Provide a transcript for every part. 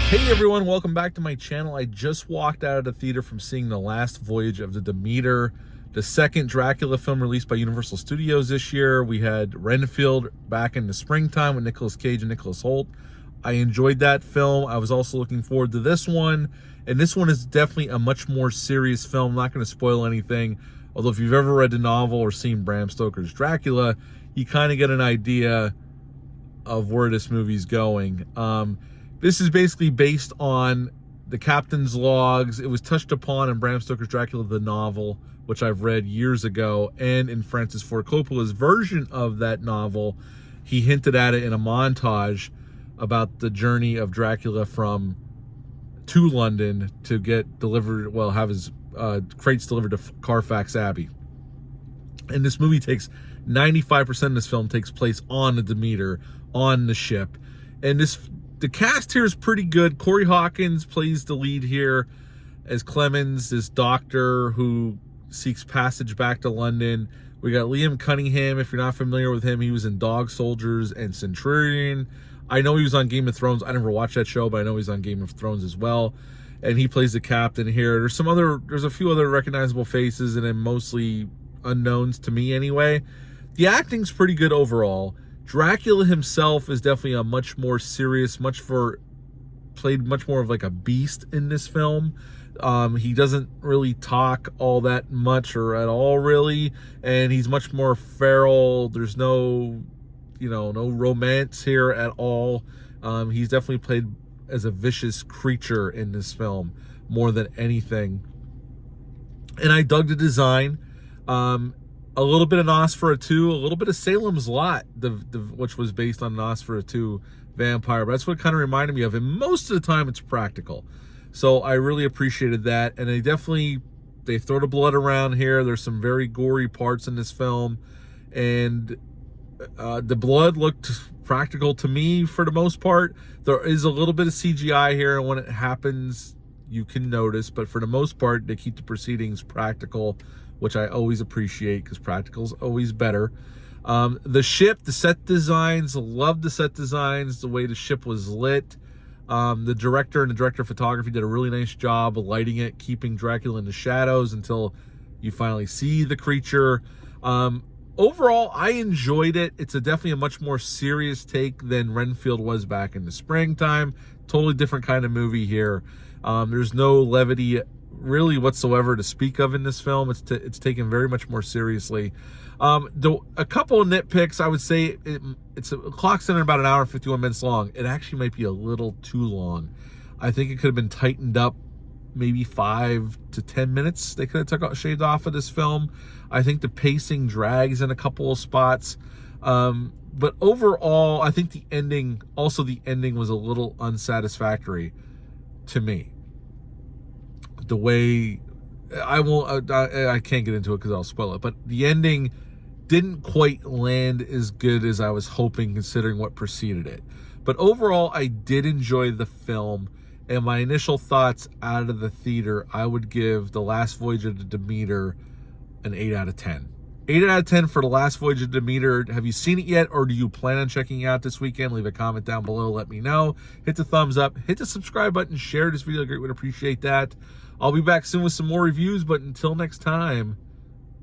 Hey everyone, welcome back to my channel. I just walked out of the theater from seeing the last Voyage of the Demeter, the second Dracula film released by Universal Studios this year. We had Renfield back in the springtime with Nicolas Cage and Nicholas Hoult. I enjoyed that film. I was also looking forward to this one, and this one is definitely a much more serious film. I'm not going to spoil anything, although if you've ever read the novel or seen Bram Stoker's Dracula, you kind of get an idea of where this movie's going. This is basically based on the captain's logs. It was touched upon in Bram Stoker's Dracula, the novel, which I've read years ago, and in Francis Ford Coppola's version of that novel, he hinted at it in a montage about the journey of Dracula to London to get delivered, well, have his crates delivered to Carfax Abbey. And this movie takes 95% of this film takes place on the Demeter, on the ship. And the cast here is pretty good. Corey Hawkins plays the lead here as Clemens, this doctor who seeks passage back to London. We got Liam Cunningham. If you're not familiar with him, he was in Dog Soldiers and Centurion. I know he was on Game of Thrones. I never watched that show, but I know he's on Game of Thrones as well. And he plays the captain here. There's a few other recognizable faces, and then mostly unknowns to me anyway. The acting's pretty good overall. Dracula himself is definitely a much more serious, played much more of like a beast in this film. He doesn't really talk all that much or at all really, and he's much more feral. There's no romance here at all. He's definitely played as a vicious creature in this film more than anything. And I dug the design. A little bit of Nosferatu, a little bit of Salem's Lot, which was based on Nosferatu vampire. But that's what it kind of reminded me of. And most of the time, it's practical. So I really appreciated that. And they throw the blood around here. There's some very gory parts in this film. And the blood looked practical to me for the most part. There is a little bit of CGI here. And when it happens, you can notice. But for the most part, they keep the proceedings practical, which I always appreciate because practical is always better. The ship, the set designs, love the set designs, the way the ship was lit. The director and the director of photography did a really nice job of lighting it, keeping Dracula in the shadows until you finally see the creature. Overall, I enjoyed it. It's definitely a much more serious take than Renfield was back in the springtime. Totally different kind of movie here. There's no levity really whatsoever to speak of in this film. It's taken very much more seriously. A couple of nitpicks, I would say it's clocks in at about an hour and 51 minutes long. It actually might be a little too long. I think it could have been tightened up maybe 5 to 10 minutes. They could have shaved off of this film. I think the pacing drags in a couple of spots. But overall, I think the ending was a little unsatisfactory to me. The way I can't get into it because I'll spoil it, but the ending didn't quite land as good as I was hoping considering what preceded it. But overall, I did enjoy the film, and my initial thoughts out of the theater, I would give The Last Voyage of the Demeter an 8 out of 10. 8 out of 10 for The Last Voyage of Demeter. Have you seen it yet, or do you plan on checking it out this weekend? Leave a comment down below. Let me know. Hit the thumbs up. Hit the subscribe button. Share this video. I greatly would appreciate that. I'll be back soon with some more reviews, but until next time,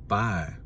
bye.